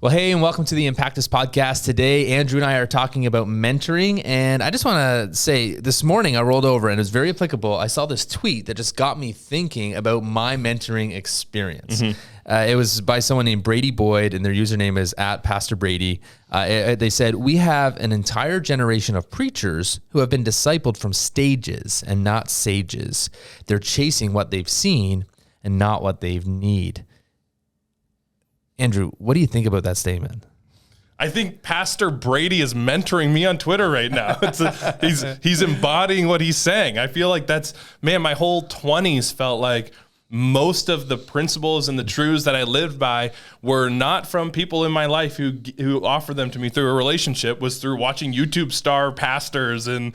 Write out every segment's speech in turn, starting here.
Well, hey, and welcome to the Impactus podcast. Today, Andrew and I are talking about mentoring, and I just want to say this morning I rolled over and it was very applicable. I saw this tweet that just got me thinking about my mentoring experience. It was by someone named Brady Boyd, and their username is @PastorBrady. They said, "We have an entire generation of preachers who have been discipled from stages and not sages. They're chasing what they've seen and not what they need." Andrew, what do you think about that statement? I think Pastor Brady is mentoring me on Twitter right now. He's embodying what he's saying. I feel like my whole 20s felt like most of the principles and the truths that I lived by were not from people in my life who offered them to me through a relationship, was through watching YouTube star pastors and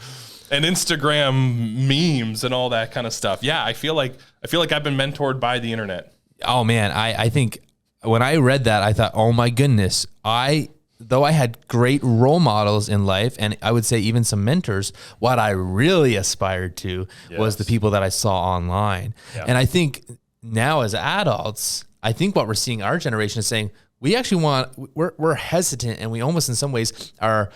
Instagram memes and all that kind of stuff. Yeah, I feel like I've been mentored by the internet. Oh man, I think when I read that, I thought, oh my goodness, though I had great role models in life, and I would say even some mentors, what I really aspired to was the people that I saw online. Yeah. And I think now as adults, I think what we're seeing our generation is saying, we actually we're hesitant, and we almost in some ways are,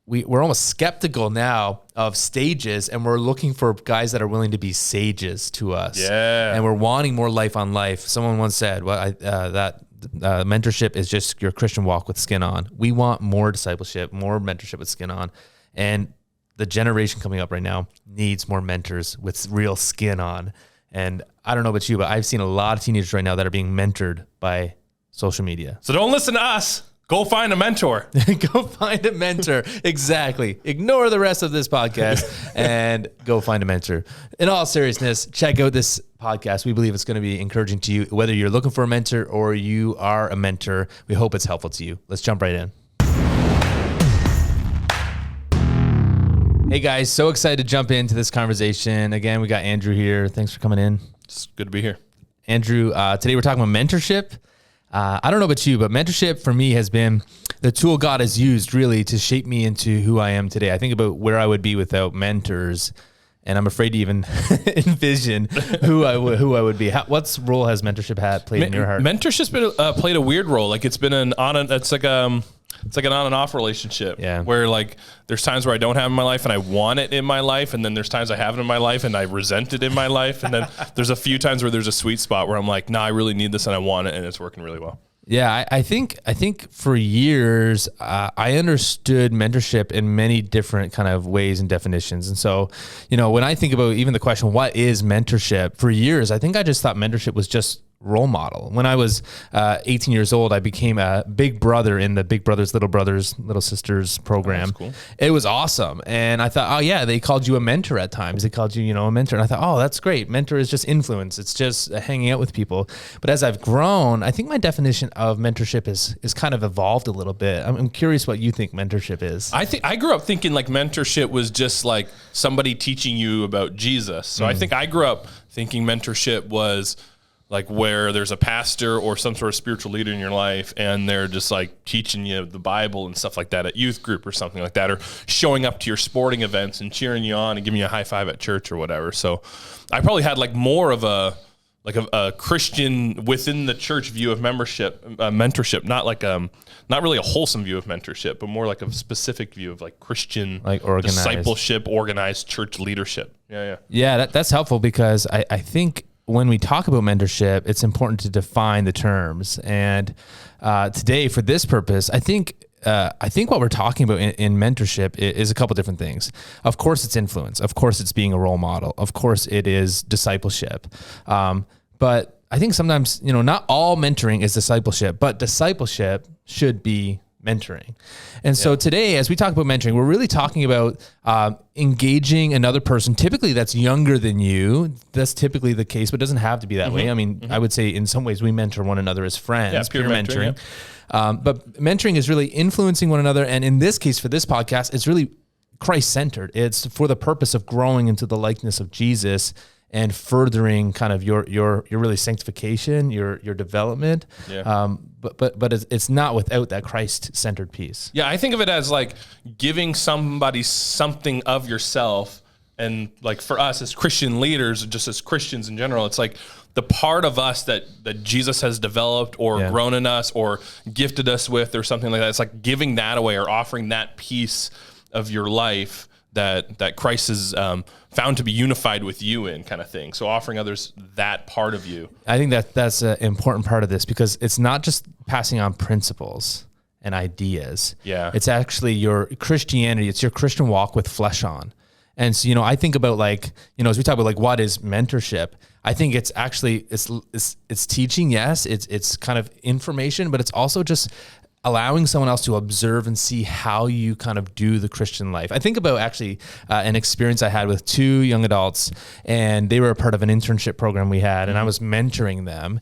we're almost skeptical now of stages, and we're looking for guys that are willing to be sages to us. Yeah. And we're wanting more life on life. Someone once said, that mentorship is just your Christian walk with skin on. We want more discipleship, more mentorship with skin on. And the generation coming up right now needs more mentors with real skin on. And I don't know about you, but I've seen a lot of teenagers right now that are being mentored by social media. So don't listen to us. Go find a mentor. Go find a mentor. Exactly. Ignore the rest of this podcast and go find a mentor. In all seriousness, check out this podcast. We believe it's going to be encouraging to you, whether you're looking for a mentor or you are a mentor. We hope it's helpful to you. Let's jump right in. Hey guys, so excited to jump into this conversation. Again, we got Andrew here. Thanks for coming in. It's good to be here. Andrew, today we're talking about mentorship. I don't know about you, but mentorship for me has been the tool God has used really to shape me into who I am today. I think about where I would be without mentors, and I'm afraid to even envision who I would be. What role has mentorship played in your heart? Mentorship's been played a weird role. Like it's an on and off relationship. Yeah. Where like there's times where I don't have it in my life and I want it in my life, and then there's times I have it in my life and I resent it in my life, and then there's a few times where there's a sweet spot where I'm like, nah, I really need this and I want it, and it's working really well. Yeah, I think for years I understood mentorship in many different kind of ways and definitions. And so, when I think about even the question, what is mentorship? For years, I think I just thought mentorship was just role model. When I was 18 years old, I became a big brother in the Big Brothers, Little Sisters program. That's cool. It was awesome. And I thought, oh yeah, they called you a mentor at times. They called you, a mentor. And I thought, oh, that's great. Mentor is just influence. It's just hanging out with people. But as I've grown, I think my definition of mentorship is kind of evolved a little bit. I'm curious what you think mentorship is. I grew up thinking like mentorship was just like somebody teaching you about Jesus. So I think I grew up thinking mentorship was like where there's a pastor or some sort of spiritual leader in your life, and they're just like teaching you the Bible and stuff like that at youth group or something like that, or showing up to your sporting events and cheering you on and giving you a high five at church or whatever. So I probably had like more of a Christian within the church view of mentorship, not really a wholesome view of mentorship, but more like a specific view of like Christian, like organized discipleship, organized church leadership. Yeah. That's helpful because I think when we talk about mentorship, it's important to define the terms. And today, for this purpose, I think what we're talking about in mentorship is a couple different things. Of course, it's influence. Of course, it's being a role model. Of course, it is discipleship. But I think sometimes, not all mentoring is discipleship, but discipleship should be mentoring. And so today, as we talk about mentoring, we're really talking about engaging another person, typically that's younger than you. That's typically the case, but it doesn't have to be that way. I mean, I would say in some ways we mentor one another as friends, peer mentoring. But mentoring is really influencing one another. And in this case, for this podcast, it's really Christ-centered. It's for the purpose of growing into the likeness of Jesus and furthering kind of your really sanctification, your development. But it's not without that Christ-centered piece. Yeah, I think of it as like giving somebody something of yourself. And like for us as Christian leaders, just as Christians in general, it's like the part of us that Jesus has developed or grown in us or gifted us with or something like that. It's like giving that away or offering that piece of your life that Christ has found to be unified with you in, kind of thing. So offering others that part of you. I think that's an important part of this, because it's not just passing on principles and ideas. Yeah. It's actually your Christianity. It's your Christian walk with flesh on. And so, I think about like, as we talk about like, what is mentorship? I think it's actually, it's teaching. Yes. It's kind of information, but it's also just allowing someone else to observe and see how you kind of do the Christian life. I think about actually an experience I had with 2 young adults, and they were a part of an internship program we had, and I was mentoring them.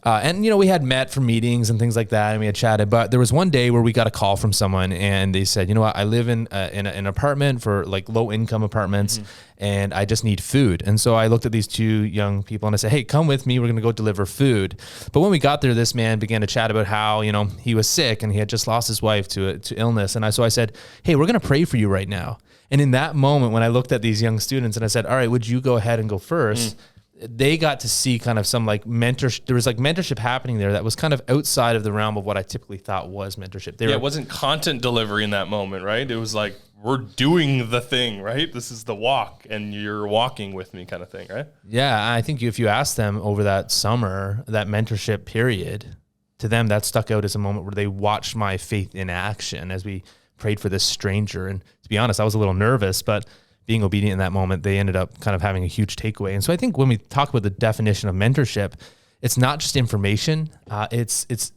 And we had met for meetings and things like that, and we had chatted, but there was one day where we got a call from someone, and they said, what, I live in an apartment for like low income apartments, and I just need food. And so I looked at these 2 young people and I said, hey, come with me. We're going to go deliver food. But when we got there, this man began to chat about how, he was sick and he had just lost his wife to illness. And so I said, hey, we're going to pray for you right now. And in that moment, when I looked at these young students and I said, all right, would you go ahead and go first? They got to see kind of some like there was like mentorship happening there that was kind of outside of the realm of what I typically thought was mentorship. It wasn't content delivery in that moment, right? It was like, we're doing the thing, right? This is the walk and you're walking with me kind of thing, right? Yeah. I think if you ask them over that summer, that mentorship period, to them, that stuck out as a moment where they watched my faith in action as we prayed for this stranger. And to be honest, I was a little nervous, but being obedient in that moment, they ended up kind of having a huge takeaway. And so I think when we talk about the definition of mentorship, it's not just information. It's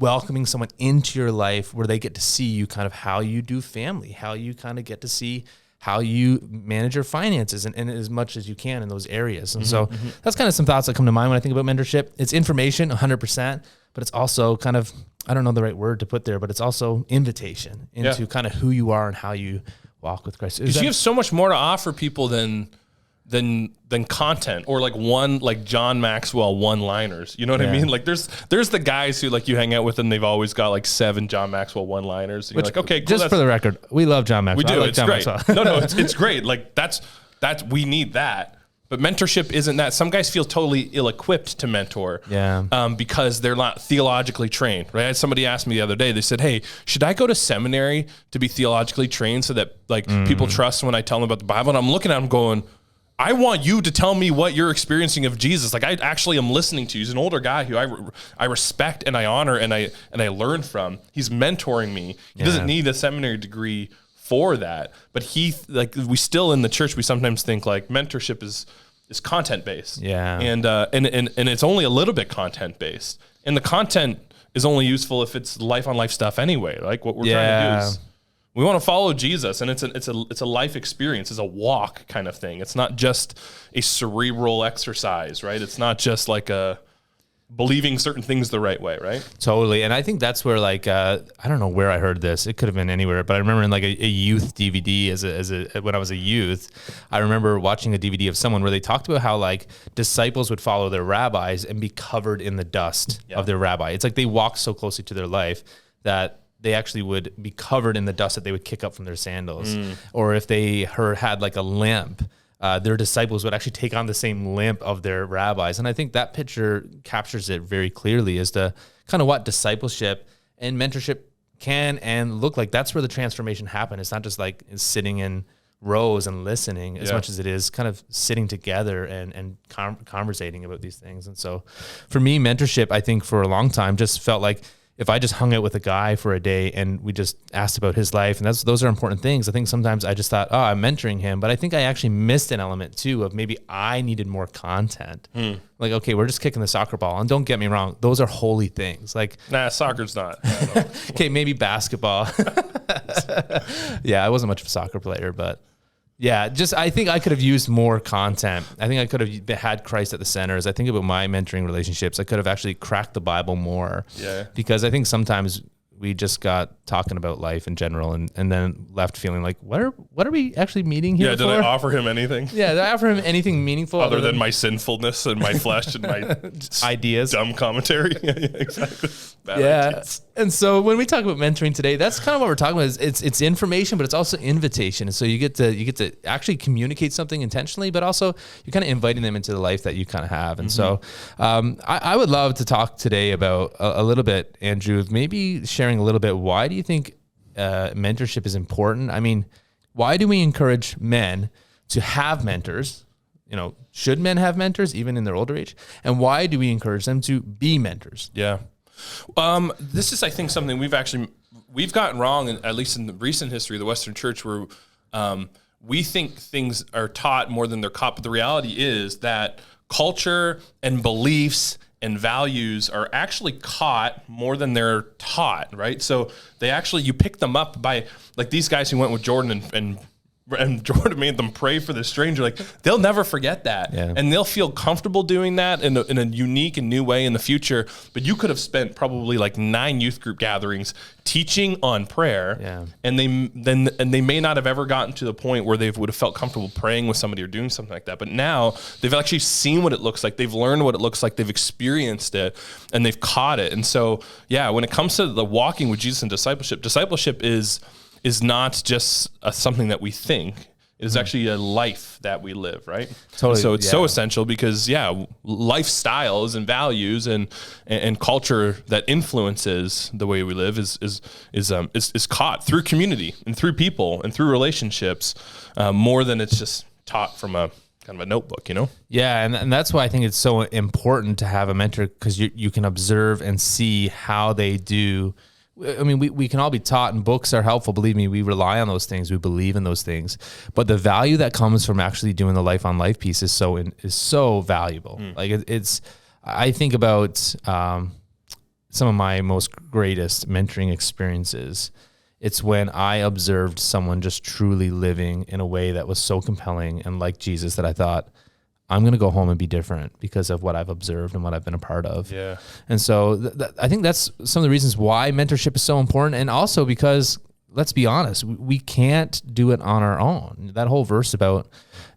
welcoming someone into your life where they get to see you kind of how you do family, how you kind of get to see how you manage your finances and as much as you can in those areas. And so that's kind of some thoughts that come to mind when I think about mentorship. It's information 100%, but it's also kind of, I don't know the right word to put there, but it's also invitation into kind of who you are and how you walk with Christ. Because you have so much more to offer people than content or like John Maxwell one-liners. You know what I mean? Like there's the guys who like you hang out with and they've always got like 7 John Maxwell one-liners. You're like, okay, cool, just for the record, we love John Maxwell. We do. Like it's John great. Maxwell. No, it's great. Like that's we need that. But mentorship isn't that. Some guys feel totally ill-equipped to mentor because they're not theologically trained, right? I had somebody asked me the other day, they said, hey, should I go to seminary to be theologically trained so that like people trust when I tell them about the Bible? And I'm looking at them going, I want you to tell me what you're experiencing of Jesus. Like I actually am listening to. He's an older guy who I respect and I honor and I learn from. He's mentoring me. He doesn't need a seminary degree for that, but we still in the church, we sometimes think like mentorship is content based. Yeah. And it's only a little bit content based. And the content is only useful if it's life on life stuff anyway. Like what we're trying to do is we want to follow Jesus, and it's a life experience. It's a walk kind of thing. It's not just a cerebral exercise, right? It's not just like a believing certain things the right way, right? Totally. And I think that's where like, I don't know where I heard this. It could have been anywhere, but I remember in like a youth DVD when I was a youth, I remember watching a DVD of someone where they talked about how like disciples would follow their rabbis and be covered in the dust of their rabbi. It's like they walked so closely to their life that they actually would be covered in the dust that they would kick up from their sandals. Or if they had like a limp, their disciples would actually take on the same limp of their rabbis. And I think that picture captures it very clearly as to kind of what discipleship and mentorship can and look like. That's where the transformation happens. It's not just like sitting in rows and listening as much as it is kind of sitting together and conversating about these things. And so for me, mentorship, I think for a long time just felt like if I just hung out with a guy for a day and we just asked about his life, and those are important things. I think sometimes I just thought, I'm mentoring him, but I think I actually missed an element too of maybe I needed more content. Like, okay, we're just kicking the soccer ball, and don't get me wrong, those are holy things. Like, nah, soccer's not. Okay, maybe basketball. Yeah, I wasn't much of a soccer player, but yeah, I think I could have used more content. I think I could have had Christ at the center. As I think about my mentoring relationships, I could have actually cracked the Bible more. Yeah. Because I think sometimes we just got talking about life in general and then left feeling like, what are we actually meeting here for? Did I offer him anything? Yeah, did I offer him anything meaningful? Other than my sinfulness and my flesh and my ideas. Dumb commentary. Yeah, exactly. Bad ideas. And so when we talk about mentoring today, that's kind of what we're talking about. It's information, but it's also invitation. And so you get to actually communicate something intentionally, but also you're kind of inviting them into the life that you kind of have. And so I would love to talk today about a little bit, Andrew, maybe sharing a little bit. Why do you think mentorship is important? I mean, why do we encourage men to have mentors? Should men have mentors even in their older age? And why do we encourage them to be mentors? Yeah. This is, I think, something we've gotten wrong, at least in the recent history of the Western Church, where we think things are taught more than they're caught. But the reality is that culture and beliefs and values are actually caught more than they're taught, right? So you pick them up by, like, these guys who went with Jordan and Jordan made them pray for the stranger. Like, they'll never forget that. Yeah. And they'll feel comfortable doing that in a unique and new way in the future. But you could have spent probably like 9 youth group gatherings teaching on prayer. Yeah. And they may not have ever gotten to the point where they would have felt comfortable praying with somebody or doing something like that. But now they've actually seen what it looks like. They've learned what it looks like. They've experienced it and they've caught it. And so, yeah, when it comes to the walking with Jesus and discipleship is not just something that we think. It is actually a life that we live, right? Totally. So it's so essential because, lifestyles and values and culture that influences the way we live is caught through community and through people and through relationships, more than it's just taught from a kind of a notebook, Yeah, and that's why I think it's so important to have a mentor, because you can observe and see how they do. I mean, we can all be taught, and books are helpful. Believe me, we rely on those things. We believe in those things. But the value that comes from actually doing the life on life piece is so valuable. Like I think about some of my most greatest mentoring experiences. It's when I observed someone just truly living in a way that was so compelling and like Jesus that I thought, I'm going to go home and be different because of what I've observed and what I've been a part of. Yeah. And so I think that's some of the reasons why mentorship is so important. And also because, let's be honest, we can't do it on our own. That whole verse about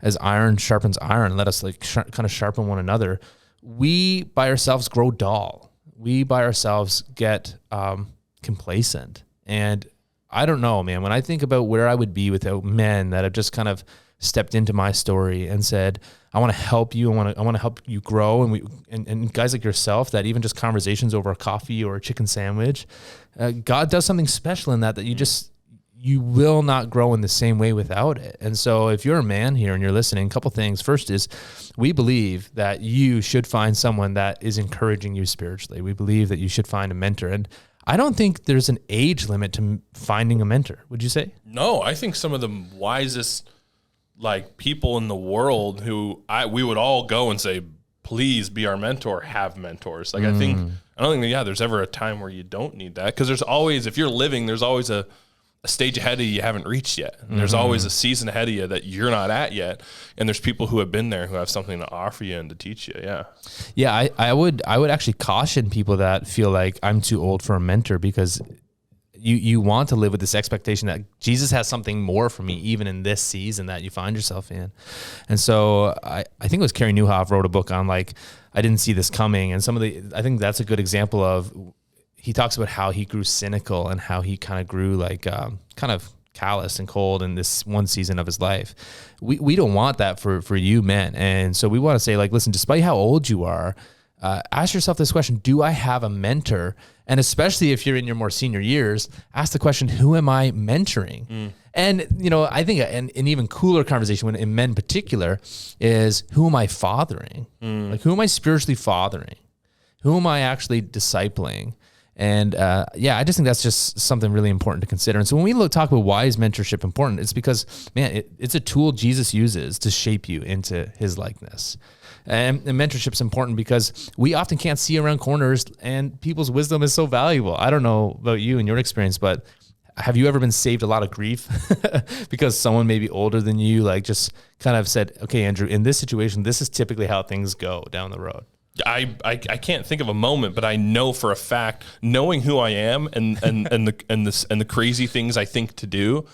as iron sharpens iron, let us kind of sharpen one another. We by ourselves grow dull. We by ourselves get complacent. And I don't know, man, when I think about where I would be without men that have just kind of stepped into my story and said, I want to help you. I want to help you grow. And guys like yourself, that even just conversations over a coffee or a chicken sandwich, God does something special in that you will not grow in the same way without it. And so if you're a man here and you're listening, a couple things. First is we believe that you should find someone that is encouraging you spiritually. We believe that you should find a mentor. And I don't think there's an age limit to finding a mentor. Would you say? No, I think some of the wisest people in the world who we would all go and say, please be our mentor, have mentors. I don't think there's ever a time where you don't need that, because there's always, if you're living, there's always a stage ahead of you haven't reached yet. And there's always a season ahead of you that you're not at yet. And there's people who have been there who have something to offer you and to teach you. Yeah. Yeah. I would actually caution people that feel like I'm too old for a mentor, because you want to live with this expectation that Jesus has something more for me, even in this season that you find yourself in. And so I think it was Carey Nieuwhof wrote a book on I didn't see this coming. And I think that's a good example of, he talks about how he grew cynical and how he kind of grew kind of callous and cold in this one season of his life. We don't want that for you men. And so we want to say, listen, despite how old you are, ask yourself this question: do I have a mentor? And especially if you're in your more senior years, ask the question, who am I mentoring? And, I think an even cooler conversation in men in particular is, who am I fathering? Who am I spiritually fathering? Who am I actually discipling? And I just think that's just something really important to consider. And so when we talk about why is mentorship important, it's because, man, it's a tool Jesus uses to shape you into his likeness. And mentorship is important because we often can't see around corners, and people's wisdom is so valuable. I don't know about you and your experience, but have you ever been saved a lot of grief because someone maybe older than you, just kind of said, okay, Andrew, in this situation, this is typically how things go down the road? I can't think of a moment, but I know for a fact, knowing who I am and the crazy things I think to do,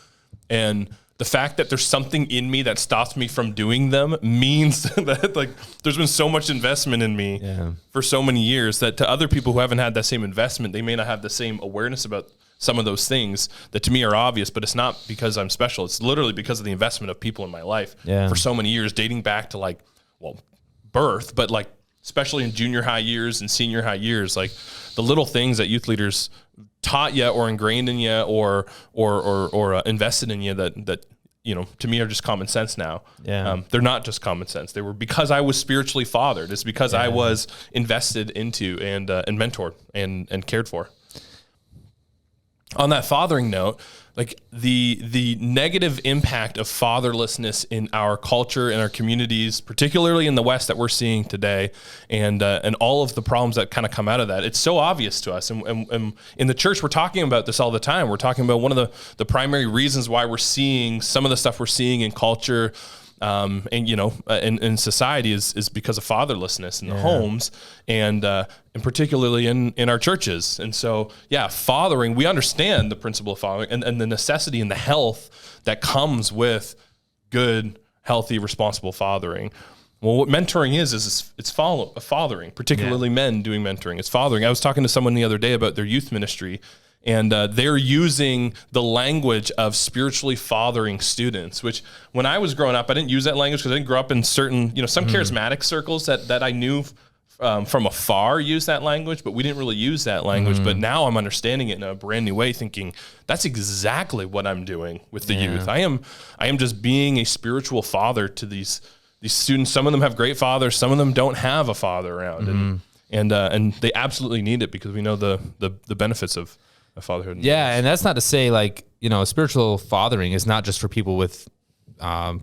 and the fact that there's something in me that stops me from doing them means that like there's been so much investment in me for so many years that to other people who haven't had that same investment, they may not have the same awareness about some of those things that to me are obvious, but it's not because I'm special. It's literally because of the investment of people in my life for so many years, dating back to like, well, birth, but like, especially in junior high years and senior high years, like the little things that youth leaders taught you or ingrained in you or invested in you that, you know, to me are just common sense now. They're not just common sense. They were because I was spiritually fathered. It's because I was invested into and mentored and cared for. On that fathering note, like the negative impact of fatherlessness in our culture, in our communities, particularly in the West that we're seeing today, and all of the problems that kind of come out of that, it's so obvious to us. And in the church, we're talking about this all the time. We're talking about one of the primary reasons why we're seeing some of the stuff we're seeing in culture, and you know, in society is because of fatherlessness in the homes and particularly in our churches. And so, fathering, we understand the principle of fathering and the necessity and the health that comes with good, healthy, responsible fathering. Well, what mentoring is it's fathering, particularly men doing mentoring. It's fathering. I was talking to someone the other day about their youth ministry, and they're using the language of spiritually fathering students, which when I was growing up, I didn't use that language because I didn't grow up in certain, you know, some charismatic circles that I knew from afar use that language, but we didn't really use that language. But now I'm understanding it in a brand new way, thinking that's exactly what I'm doing with the youth. I am just being a spiritual father to these students. Some of them have great fathers. Some of them don't have a father around, and they absolutely need it because we know the benefits of fatherhood. And that's not to say like, you know, spiritual fathering is not just for people with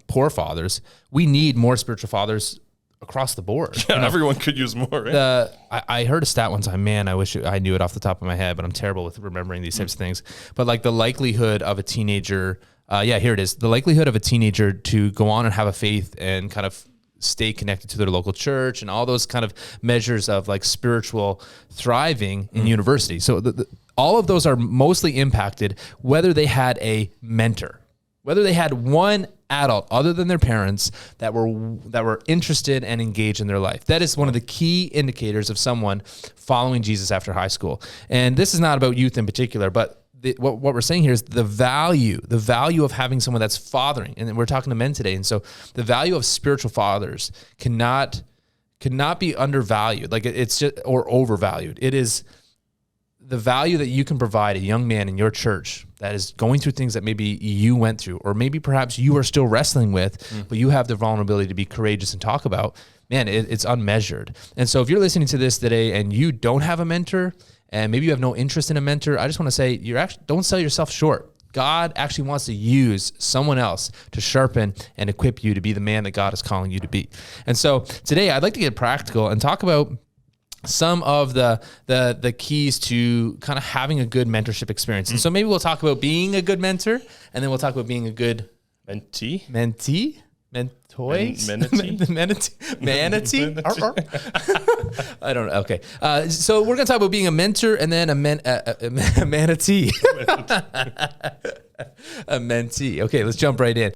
poor fathers. We need more spiritual fathers across the board. Yeah, you know? Everyone could use more. Right? I heard a stat one time, man, I wish I knew it off the top of my head, but I'm terrible with remembering these types of things. But like the likelihood of a teenager, here it is. The likelihood of a teenager to go on and have a faith and kind of stay connected to their local church and all those kind of measures of like spiritual thriving in university. So all of those are mostly impacted whether they had a mentor, whether they had one adult other than their parents that were interested and engaged in their life. That is one of the key indicators of someone following Jesus after high school. And this is not about youth in particular, but what we're saying here is the value of having someone that's fathering. And we're talking to men today. And so the value of spiritual fathers cannot be undervalued. Like it's just, or overvalued. It is the value that you can provide a young man in your church that is going through things that maybe you went through, or maybe perhaps you are still wrestling with, but you have the vulnerability to be courageous and talk about, man, it's unmeasured. And so if you're listening to this today and you don't have a mentor, and maybe you have no interest in a mentor, I just want to say don't sell yourself short. God actually wants to use someone else to sharpen and equip you to be the man that God is calling you to be. And so today I'd like to get practical and talk about some of the keys to kind of having a good mentorship experience. And so maybe we'll talk about being a good mentor, and then we'll talk about being a good mentee. Manatee? I don't know. Okay. So we're going to talk about being a mentor and then a manatee. A mentee. Okay, let's jump right in.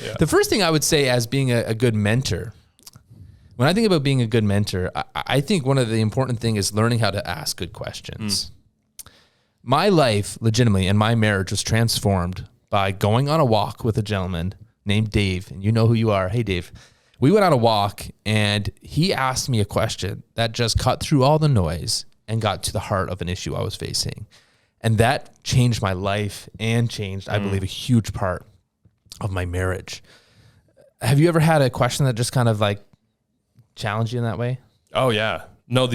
Yeah. The first thing I would say as being a good mentor, when I think about being a good mentor, I think one of the important things is learning how to ask good questions. My life, legitimately, and my marriage was transformed by going on a walk with a gentleman named Dave, and you know who you are. Hey, Dave. We went on a walk, and he asked me a question that just cut through all the noise and got to the heart of an issue I was facing. And that changed my life and changed, I believe, a huge part of my marriage. Have you ever had a question that just kind of like challenged you in that way? Oh, yeah. No,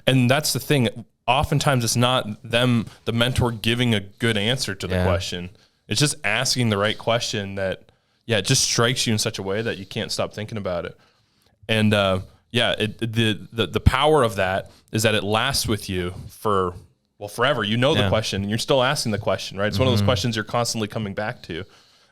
and that's the thing. Oftentimes, it's not the mentor giving a good answer to the question. It's just asking the right question that, it just strikes you in such a way that you can't stop thinking about it. And the power of that is that it lasts with you for forever. You know the question, and you're still asking the question, right? It's one of those questions you're constantly coming back to.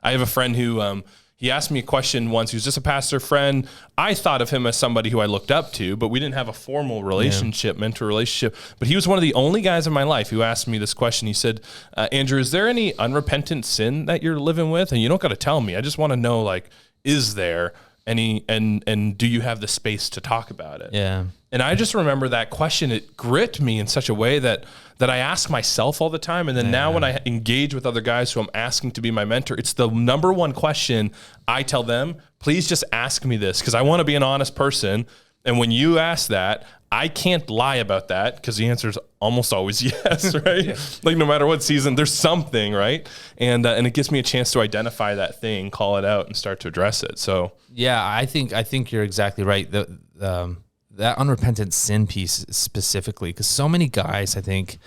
I have a friend who he asked me a question once. He was just a pastor friend. I thought of him as somebody who I looked up to, but we didn't have a formal relationship, mentor relationship. But he was one of the only guys in my life who asked me this question. He said, Andrew, is there any unrepentant sin that you're living with? And you don't got to tell me. I just want to know, like, is there any, and do you have the space to talk about it? Yeah. And I just remember that question. It gripped me in such a way that I ask myself all the time. And then now when I engage with other guys who I'm asking to be my mentor, it's the number one question I tell them, please just ask me this, because I want to be an honest person. And when you ask that, I can't lie about that, because the answer is almost always yes, right? Yeah. Like no matter what season, there's something, right? And it gives me a chance to identify that thing, call it out, and start to address it. So yeah, I think you're exactly right. That unrepentant sin piece specifically, because so many guys, I think,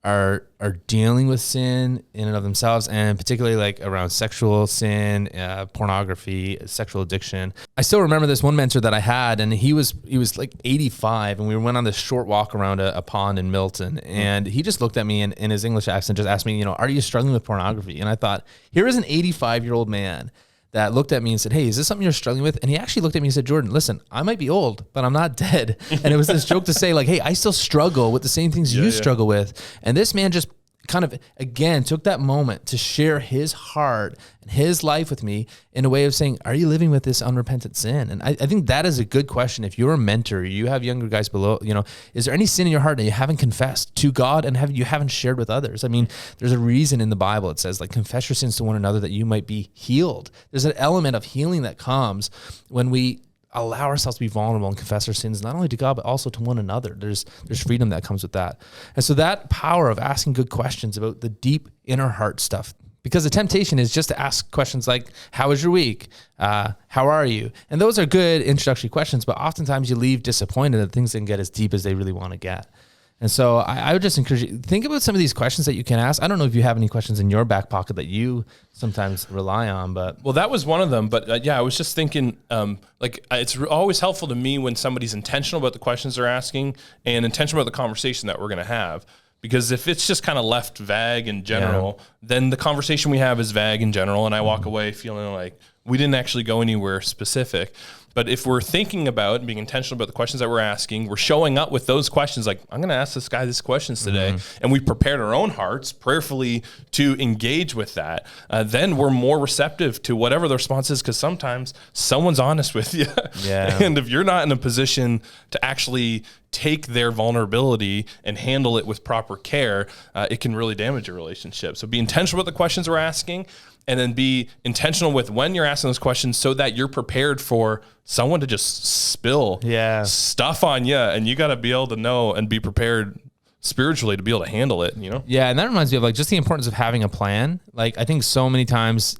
are dealing with sin in and of themselves, and particularly like around sexual sin, pornography, sexual addiction. I still remember this one mentor that I had, and he was like 85, and we went on this short walk around a pond in Milton, and he just looked at me in his English accent, just asked me, are you struggling with pornography? And I thought, here is an 85-year-old man that looked at me and said, hey, is this something you're struggling with? And he actually looked at me and said, Jordan, listen, I might be old, but I'm not dead. And it was this joke to say, like, hey, I still struggle with the same things you struggle with. And this man just kind of, again, took that moment to share his heart and his life with me in a way of saying, are you living with this unrepentant sin? And I think that is a good question. If you're a mentor, you have younger guys below, is there any sin in your heart that you haven't confessed to God and you haven't shared with others? I mean, there's a reason in the Bible it says, like, confess your sins to one another that you might be healed. There's an element of healing that comes when we allow ourselves to be vulnerable and confess our sins, not only to God, but also to one another. There's freedom that comes with that. And so that power of asking good questions about the deep inner heart stuff, because the temptation is just to ask questions like, how was your week? How are you? And those are good introductory questions, but oftentimes you leave disappointed that things didn't get as deep as they really want to get. And so I would just encourage you, think about some of these questions that you can ask. I don't know if you have any questions in your back pocket that you sometimes rely on, but. Well, that was one of them. But I was just thinking, it's always helpful to me when somebody's intentional about the questions they're asking and intentional about the conversation that we're going to have. Because if it's just kind of left vague in general, then the conversation we have is vague in general, and I walk away feeling like we didn't actually go anywhere specific. But if we're thinking about and being intentional about the questions that we're asking, we're showing up with those questions like, I'm going to ask this guy these questions today, and we've prepared our own hearts prayerfully to engage with that, then we're more receptive to whatever the response is, because sometimes someone's honest with you. Yeah. And if you're not in a position to actually take their vulnerability and handle it with proper care, it can really damage your relationship. So be intentional about the questions we're asking, and then be intentional with when you're asking those questions so that you're prepared for someone to just spill stuff on you, and you got to be able to know and be prepared spiritually to be able to handle it, Yeah, and that reminds me of like just the importance of having a plan. Like I think so many times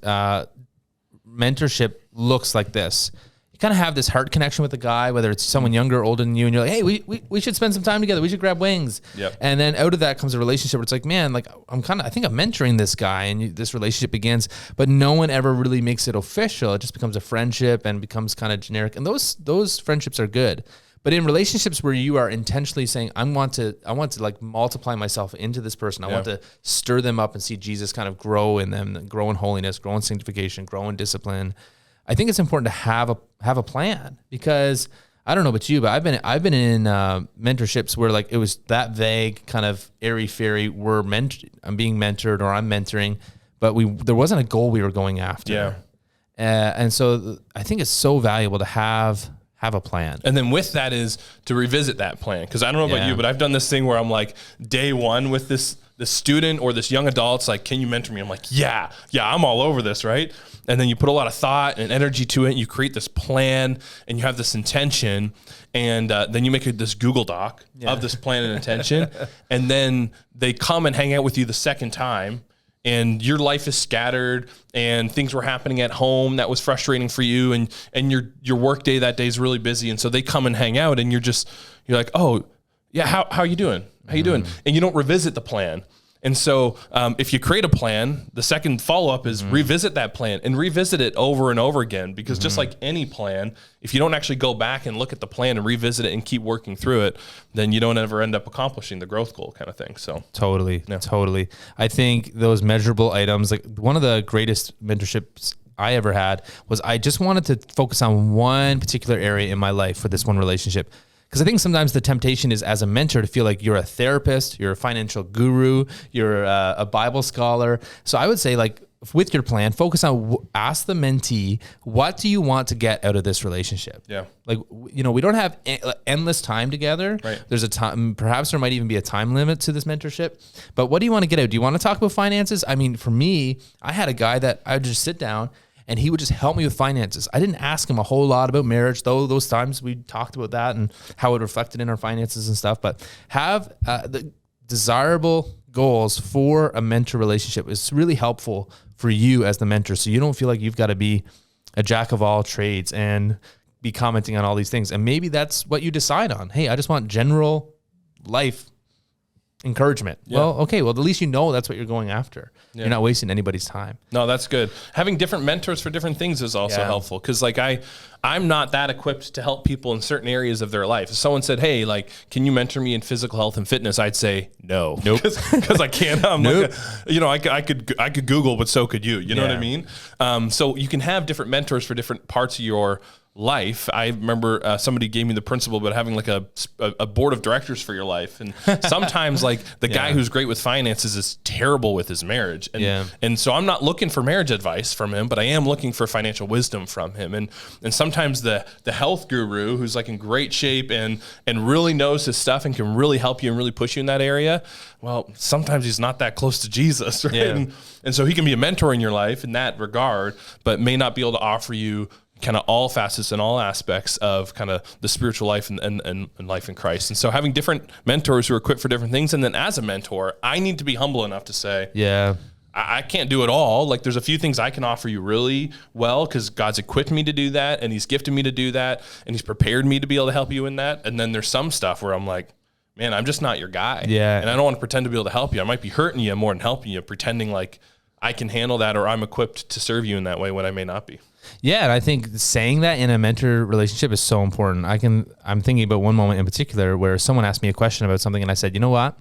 mentorship looks like this. You kind of have this heart connection with a guy, whether it's someone younger or older than you, and you're like, hey, we should spend some time together. We should grab wings. Yep. And then out of that comes a relationship where it's like, man, like I think I'm mentoring this guy, and this relationship begins, but no one ever really makes it official. It just becomes a friendship and becomes kind of generic. And those friendships are good. But in relationships where you are intentionally saying, I want to like multiply myself into this person. I want to stir them up and see Jesus kind of grow in them, grow in holiness, grow in sanctification, grow in discipline. I think it's important to have a plan, because I don't know about you, but I've been in mentorships where like it was that vague, kind of airy fairy. I'm being mentored or I'm mentoring, but there wasn't a goal we were going after. Yeah. And so I think it's so valuable to have a plan. And then with that is to revisit that plan. Because I don't know about you, but I've done this thing where I'm like day one with this student or this young adult. It's like, can you mentor me? I'm like, yeah, I'm all over this, right? And then you put a lot of thought and energy to it, and you create this plan, and you have this intention, and then you make this Google Doc of this plan and intention, and then they come and hang out with you the second time, and your life is scattered, and things were happening at home that was frustrating for you, and your work day that day is really busy, and so they come and hang out, and you're like, oh, yeah, how are you doing? How you doing? And you don't revisit the plan. And so if you create a plan, the second follow-up is revisit that plan and revisit it over and over again, because just like any plan, if you don't actually go back and look at the plan and revisit it and keep working through it, then you don't ever end up accomplishing the growth goal kind of thing. So Totally. I think those measurable items, like one of the greatest mentorships I ever had was I just wanted to focus on one particular area in my life for this one relationship. Because I think sometimes the temptation is as a mentor to feel like you're a therapist, you're a financial guru, you're a Bible scholar. So I would say like with your plan, focus on, ask the mentee, what do you want to get out of this relationship? Yeah. Like, we don't have endless time together. Right. There's a time, perhaps there might even be a time limit to this mentorship, but what do you want to get out? Do you want to talk about finances? I mean, for me, I had a guy that I would just sit down and he would just help me with finances. I didn't ask him a whole lot about marriage, though those times we talked about that and how it reflected in our finances and stuff, but have the desirable goals for a mentor relationship is really helpful for you as the mentor. So you don't feel like you've got to be a jack of all trades and be commenting on all these things. And maybe that's what you decide on. Hey, I just want general life encouragement. Yeah. Well, okay. Well, at least you know that's what you're going after. Yeah. You're not wasting anybody's time. No, that's good. Having different mentors for different things is also helpful. Cause like I'm not that equipped to help people in certain areas of their life. If someone said, hey, like, can you mentor me in physical health and fitness? I'd say no. Nope. Cause I can't. I'm nope. I could Google, but so could you. You know what I mean? So you can have different mentors for different parts of your life. I remember somebody gave me the principle about having like a board of directors for your life. And sometimes like the guy who's great with finances is terrible with his marriage. And so I'm not looking for marriage advice from him, but I am looking for financial wisdom from him. And sometimes the health guru who's like in great shape and really knows his stuff and can really help you and really push you in that area. Well, sometimes he's not that close to Jesus, right? Yeah. And so he can be a mentor in your life in that regard, but may not be able to offer you kind of all facets and all aspects of kind of the spiritual life and life in Christ. And so having different mentors who are equipped for different things. And then as a mentor, I need to be humble enough to say, I can't do it all. Like there's a few things I can offer you really well because God's equipped me to do that and he's gifted me to do that and he's prepared me to be able to help you in that. And then there's some stuff where I'm like, man, I'm just not your guy. Yeah. And I don't want to pretend to be able to help you. I might be hurting you more than helping you, pretending like I can handle that or I'm equipped to serve you in that way when I may not be. Yeah, and I think saying that in a mentor relationship is so important. I'm thinking about one moment in particular where someone asked me a question about something and I said, you know what?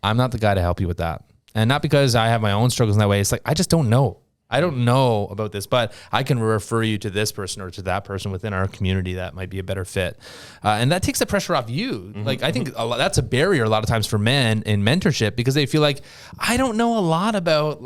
I'm not the guy to help you with that. And not because I have my own struggles in that way. It's like, I just don't know. I don't know about this, but I can refer you to this person or to that person within our community that might be a better fit. And that takes the pressure off you. Mm-hmm, like, I think that's a barrier a lot of times for men in mentorship because they feel like, I don't know a lot about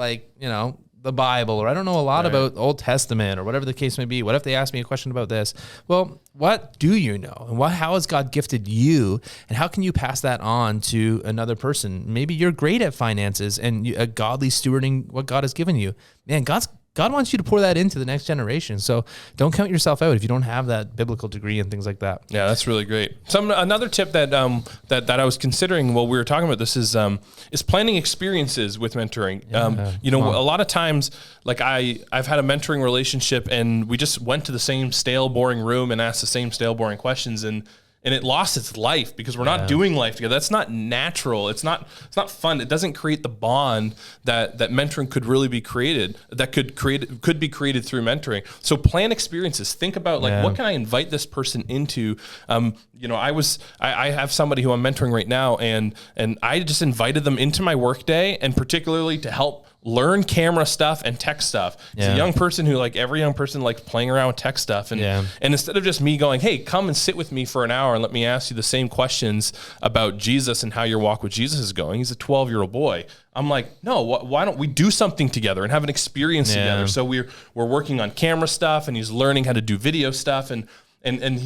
the Bible, or I don't know a lot about Old Testament or whatever the case may be. What if they ask me a question about this? Well, what do you know? And how has God gifted you? And how can you pass that on to another person? Maybe you're great at finances and a godly stewarding what God has given you. Man, God wants you to pour that into the next generation. So don't count yourself out if you don't have that biblical degree and things like that. Yeah, that's really great. Another tip that I was considering while we were talking about this is planning experiences with mentoring. A lot of times, like I've had a mentoring relationship and we just went to the same stale, boring room and asked the same stale, boring questions and it lost its life because we're not doing life together. That's not natural. It's not fun. It doesn't create the bond that mentoring could really be created, that could be created through mentoring. So plan experiences. Think about what can I invite this person into? I have somebody who I'm mentoring right now and I just invited them into my workday and particularly to help learn camera stuff and tech stuff. It's a young person who, like every young person, likes playing around with tech stuff. And instead of just me going, hey, come and sit with me for an hour and let me ask you the same questions about Jesus and how your walk with Jesus is going. He's a 12-year-old boy. I'm like, no, why don't we do something together and have an experience together? So we're working on camera stuff and he's learning how to do video stuff and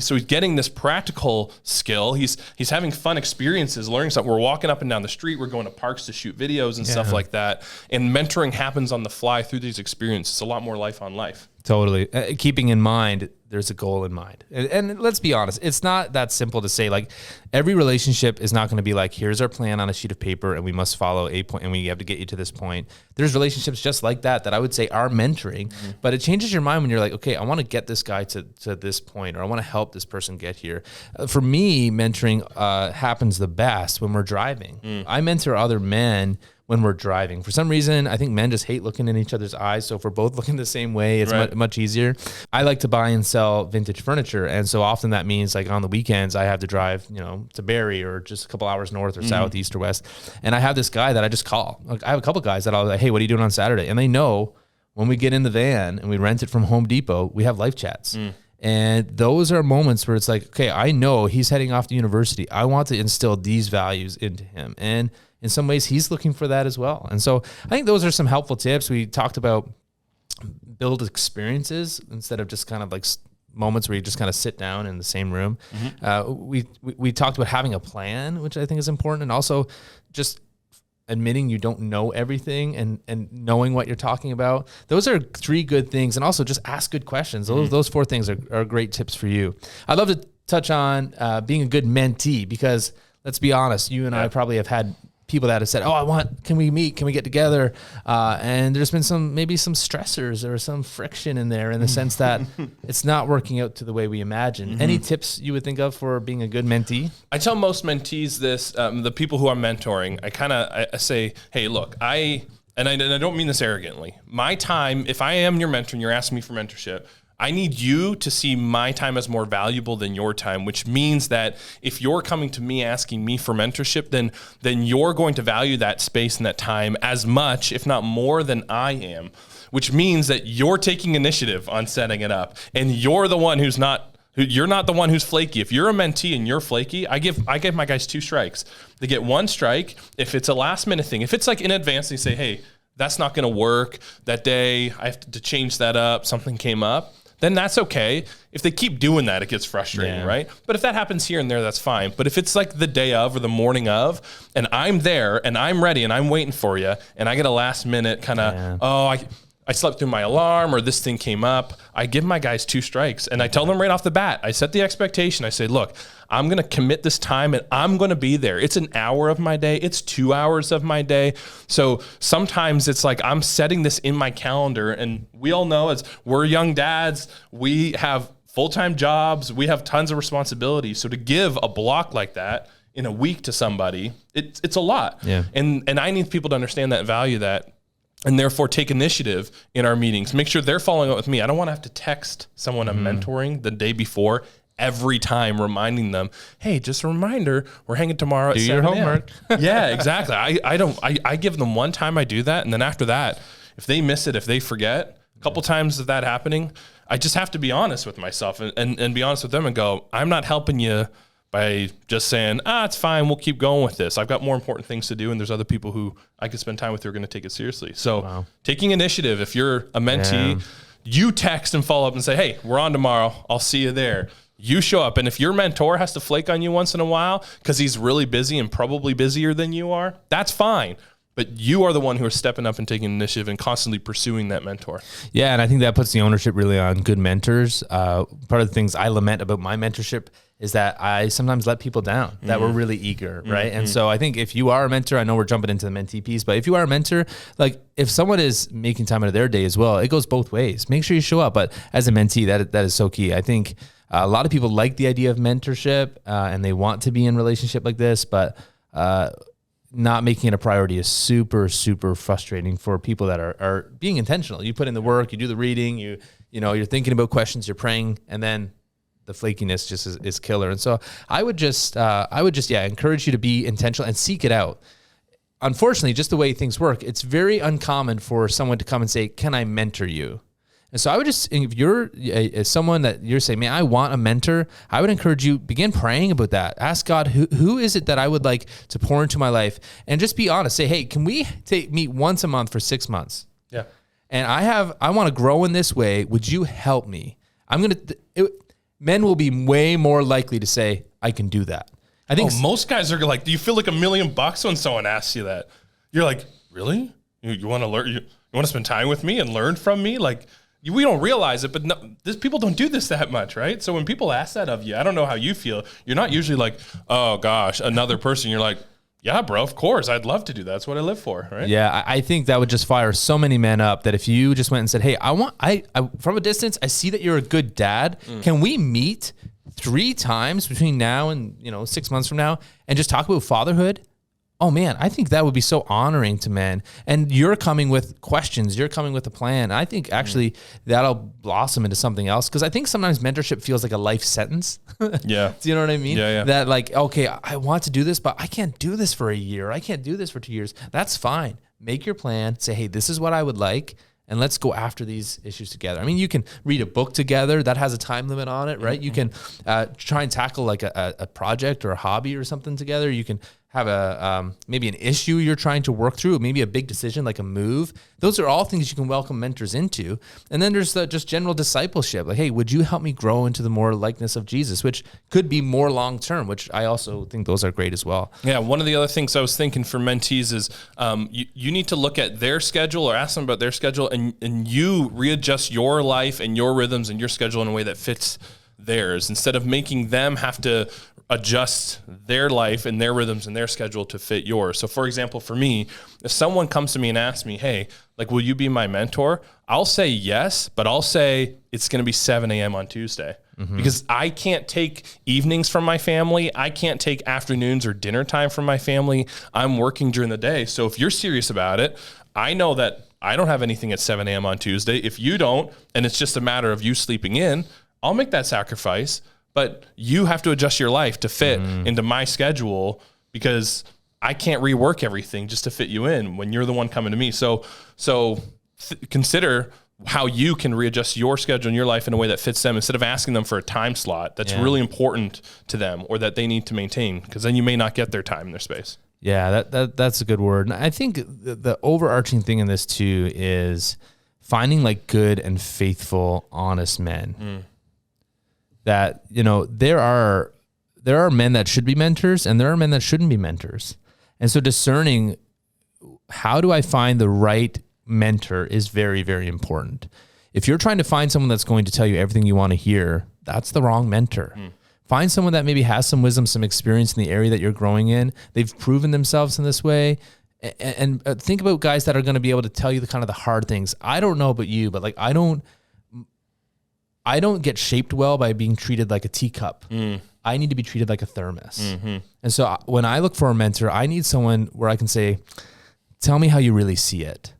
so he's getting this practical skill. He's having fun experiences, learning something. We're walking up and down the street. We're going to parks to shoot videos and stuff like that. And mentoring happens on the fly through these experiences. It's a lot more life on life. Totally. Keeping in mind, there's a goal in mind. And let's be honest, it's not that simple to say, like, every relationship is not going to be like, here's our plan on a sheet of paper and we must follow a point and we have to get you to this point. There's relationships just like that I would say are mentoring, but it changes your mind when you're like, okay, I want to get this guy to this point, or I want to help this person get here. For me, mentoring happens the best when we're driving. I mentor other men when we're driving. For some reason, I think men just hate looking in each other's eyes. So if we're both looking the same way, it's much easier. I like to buy and sell vintage furniture. And so often that means, like, on the weekends, I have to drive, to Barrie or just a couple hours north or south, east or west. And I have this guy that I just call. Like, I have a couple guys that I'll like, hey, what are you doing on Saturday? And they know when we get in the van and we rent it from Home Depot, we have life chats. And those are moments where it's like, okay, I know he's heading off to university. I want to instill these values into him. And in some ways, he's looking for that as well. And so I think those are some helpful tips. We talked about build experiences instead of just kind of like moments where you just kind of sit down in the same room. We talked about having a plan, which I think is important. And also just admitting you don't know everything and knowing what you're talking about. Those are 3 good things. And also just ask good questions. Those 4 things are great tips for you. I'd love to touch on being a good mentee, because let's be honest, you and I probably have had people that have said, can we meet? Can we get together? And there's been maybe some stressors or some friction in there in the sense that it's not working out to the way we imagined. Any tips you would think of for being a good mentee? I tell most mentees this, the people who I'm mentoring, I say, hey, look, I don't mean this arrogantly. My time, if I am your mentor and you're asking me for mentorship, I need you to see my time as more valuable than your time, which means that if you're coming to me asking me for mentorship, then you're going to value that space and that time as much, if not more, than I am, which means that you're taking initiative on setting it up, and you're the one you're not the one who's flaky. If you're a mentee and you're flaky, I give my guys 2 strikes. They get 1 strike if it's a last minute thing. If it's like in advance, they say, hey, that's not going to work that day. I have to change that up. Something came up. Then that's okay. If they keep doing that, it gets frustrating, right? But if that happens here and there, that's fine. But if it's like the day of or the morning of, and I'm there and I'm ready and I'm waiting for you, and I get a last minute kind of, I slept through my alarm or this thing came up, I give my guys 2 strikes. And I tell them right off the bat, I set the expectation. I say, look, I'm going to commit this time and I'm going to be there. It's an hour of my day. It's 2 hours of my day. So sometimes it's like I'm setting this in my calendar, and we all know as we're young dads, we have full-time jobs, we have tons of responsibilities. So to give a block like that in a week to somebody, it's a lot. Yeah. And I need people to understand that, value that, and therefore take initiative in our meetings. Make sure they're following up with me. I don't want to have to text someone I'm mentoring the day before every time, reminding them, hey, just a reminder, we're hanging tomorrow at 7 your homework. Yeah, exactly. I give them one time I do that, and then after that, if they miss it, if they forget, a couple times of that happening, I just have to be honest with myself and be honest with them and go, I'm not helping you by just saying, it's fine, we'll keep going with this. I've got more important things to do, and there's other people who I could spend time with who are going to take it seriously. So taking initiative, if you're a mentee, you text and follow up and say, hey, we're on tomorrow. I'll see you there. You show up. And if your mentor has to flake on you once in a while because he's really busy and probably busier than you are, that's fine. But you are the one who are stepping up and taking initiative and constantly pursuing that mentor. Yeah, and I think that puts the ownership really on good mentors. Part of the things I lament about my mentorship is that I sometimes let people down that were really eager, right? And so I think if you are a mentor, I know we're jumping into the mentee piece, but if you are a mentor, like if someone is making time out of their day as well, it goes both ways. Make sure you show up. But as a mentee, that is so key. I think a lot of people like the idea of mentorship and they want to be in a relationship like this, but not making it a priority is super, super frustrating for people that are being intentional. You put in the work, you do the reading, you're thinking about questions, you're praying, and then the flakiness just is killer. And so I would just encourage you to be intentional and seek it out. Unfortunately, just the way things work, it's very uncommon for someone to come and say, can I mentor you? And so I would just, if you're someone that you're saying, man, I want a mentor, I would encourage you, begin praying about that. Ask God, who is it that I would like to pour into my life? And just be honest. Say, hey, can we meet once a month for 6 months? Yeah. And I want to grow in this way. Would you help me? Men will be way more likely to say, I can do that. I think most guys are like, do you feel like $1 million when someone asks you that? You're like, really? You want to learn? You want to spend time with me and learn from me? Like, we don't realize it, but people don't do this that much, right? So when people ask that of you, I don't know how you feel. You're not usually like, oh gosh, another person. You're like, yeah, bro, of course. I'd love to do that. That's what I live for, right? Yeah, I think that would just fire so many men up that if you just went and said, hey, I from a distance, I see that you're a good dad. Can we meet 3 times between now and 6 months from now and just talk about fatherhood? Oh man, I think that would be so honoring to men. And you're coming with questions. You're coming with a plan. I think actually that'll blossom into something else. Because I think sometimes mentorship feels like a life sentence. Yeah. Do you know what I mean? Yeah. That like, okay, I want to do this, but I can't do this for a year. I can't do this for 2 years. That's fine. Make your plan. Say, hey, this is what I would like. and let's go after these issues together. I mean, you can read a book together that has a time limit on it, right? You can try and tackle like a project or a hobby or something together. You can have maybe an issue you're trying to work through, maybe a big decision like a move. Those are all things you can welcome mentors into. And then there's the just general discipleship. Like, hey, would you help me grow into the more likeness of Jesus, which could be more long-term, which I also think those are great as well. Yeah, one of the other things I was thinking for mentees is you need to look at their schedule or ask them about their schedule, and you readjust your life and your rhythms and your schedule in a way that fits theirs, instead of making them have to adjust their life and their rhythms and their schedule to fit yours. So for example, for me, if someone comes to me and asks me, hey, like, will you be my mentor? I'll say yes, but I'll say it's going to be 7 a.m. on Tuesday because I can't take evenings from my family. I can't take afternoons or dinner time from my family. I'm working during the day. So if you're serious about it, I know that I don't have anything at 7 a.m. on Tuesday. If you don't, and it's just a matter of you sleeping in, I'll make that sacrifice. But you have to adjust your life to fit into my schedule, because I can't rework everything just to fit you in when you're the one coming to me. So consider how you can readjust your schedule and your life in a way that fits them, instead of asking them for a time slot that's really important to them or that they need to maintain, because then you may not get their time and their space. Yeah, that's a good word. And I think the overarching thing in this too is finding like good and faithful, honest men. That, you know, there are men that should be mentors and there are men that shouldn't be mentors. And so discerning how do I find the right mentor is very, very important. If you're trying to find someone that's going to tell you everything you want to hear, that's the wrong mentor. Find someone that maybe has some wisdom, some experience in the area that you're growing in. They've proven themselves in this way. And think about guys that are going to be able to tell you the kind of the hard things. I don't know about you, but like I don't get shaped well by being treated like a teacup. I need to be treated like a thermos. And so when I look for a mentor, I need someone where I can say, tell me how you really see it.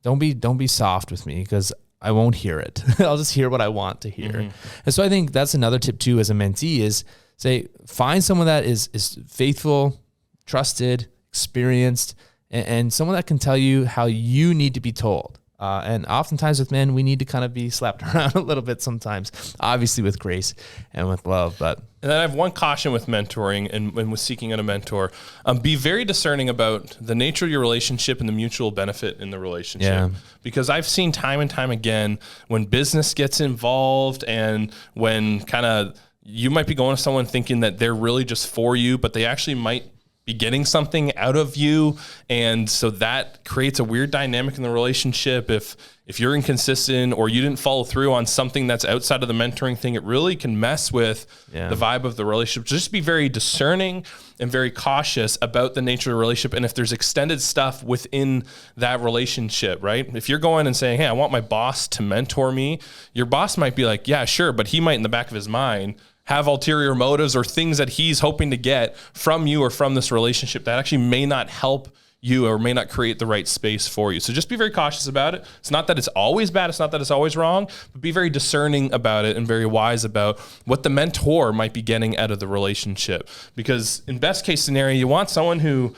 Don't be soft with me, because I won't hear it. I'll just hear what I want to hear. And so I think that's another tip too, as a mentee, is say, find someone that is faithful, trusted, experienced, and someone that can tell you how you need to be told. And oftentimes with men, we need to kind of be slapped around a little bit sometimes, obviously with grace and with love. But and then I have one caution with mentoring and with seeking out a mentor. Be very discerning about the nature of your relationship and the mutual benefit in the relationship. Yeah. Because I've seen time and time again when business gets involved and when kind of you might be going to someone thinking that they're really just for you, but they actually might be getting something out of you. And so that creates a weird dynamic in the relationship. If you're inconsistent or you didn't follow through on something that's outside of the mentoring thing, it really can mess with the vibe of the relationship. Just be very discerning and very cautious about the nature of the relationship. And if there's extended stuff within that relationship, right? If you're going and saying, hey, I want my boss to mentor me, your boss might be like, yeah, sure. But he might in the back of his mind have ulterior motives or things that he's hoping to get from you or from this relationship that actually may not help you or may not create the right space for you. So just be very cautious about it. It's not that it's always bad. It's not that it's always wrong, but be very discerning about it and very wise about what the mentor might be getting out of the relationship. Because in best case scenario, you want someone who,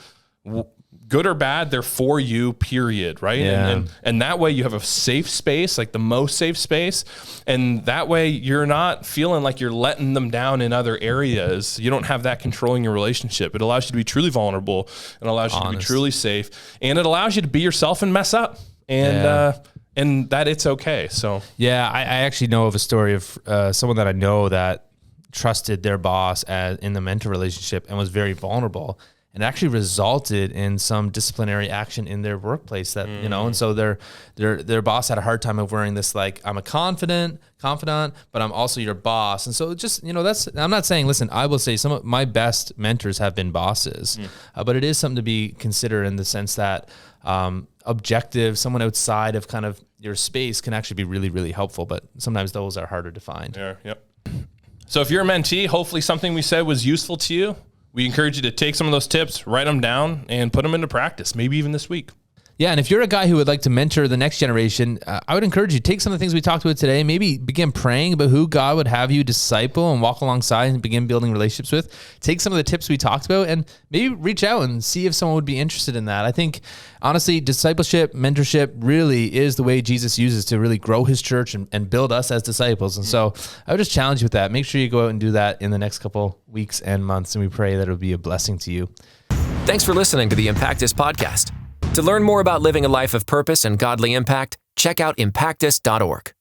good or bad, they're for you, period, right? Yeah. And that way you have a safe space, like the most safe space. And that way you're not feeling like you're letting them down in other areas. You don't have that controlling your relationship. It allows you to be truly vulnerable and allows you to be truly safe. And it allows you to be yourself and mess up. And that it's okay. So yeah, I actually know of a story of someone that I know that trusted their boss in the mentor relationship and was very vulnerable. And actually resulted in some disciplinary action in their workplace that, you know, and so their boss had a hard time of wearing this, like, I'm a confidant, but I'm also your boss. And so just, you know, I'm not saying, listen, I will say some of my best mentors have been bosses, but it is something to be considered in the sense that objective, someone outside of kind of your space can actually be really, really helpful, but sometimes those are harder to find. Yeah, yep. So if you're a mentee, hopefully something we said was useful to you. We encourage you to take some of those tips, write them down, and put them into practice, maybe even this week. Yeah, and if you're a guy who would like to mentor the next generation, I would encourage you to take some of the things we talked about today, maybe begin praying about who God would have you disciple and walk alongside and begin building relationships with. Take some of the tips we talked about and maybe reach out and see if someone would be interested in that. I think, honestly, discipleship, mentorship really is the way Jesus uses to really grow his church and build us as disciples. And so I would just challenge you with that. Make sure you go out and do that in the next couple weeks and months, and we pray that it will be a blessing to you. Thanks for listening to the Impactus podcast. To learn more about living a life of purpose and godly impact, check out impactus.org.